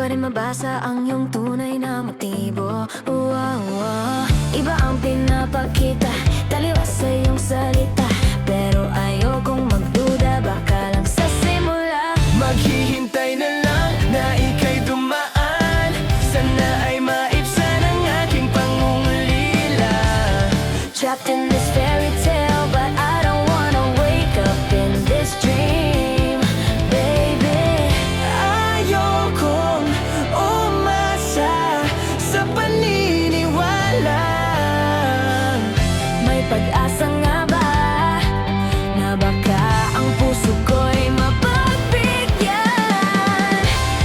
pa rin mabasa ang iyong tunay na motibo. Iba ang pinapakita, taliwas sa iyong salita, pero ayokong magduda, baka lang sa simula. Maghihintay na lang na ika'y dumaan, sana ay maibsan ang aking pangungulila. Trapped in this fairy tale, but I don't wanna wake up in this dream, baby. Ayokong umasa sa paniniwala. May pag-asa nga ba na baka ang puso ko'y mapagbigyan?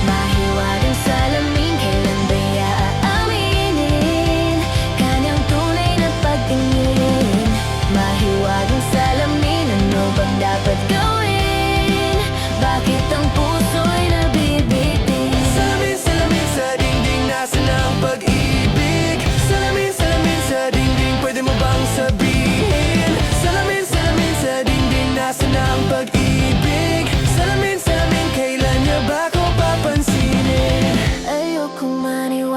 Mahiwagang salamin, kailan ba'y aaminin kanyang tunay na pagtingin? Mahiwagang salamin, ano bang dapat gawin? Bakit ang puso'y nabibitin? Salamin, salamin sa dingding, nasaan ang pag-ibig? Salamin, salamin sa dingding, pwede mo bang sabihin? Salamin, salamin sa dingding, nasaan ang pag-ibig? Salamin, salamin, kailan niya ba ako papansinin? Ayokong maniwala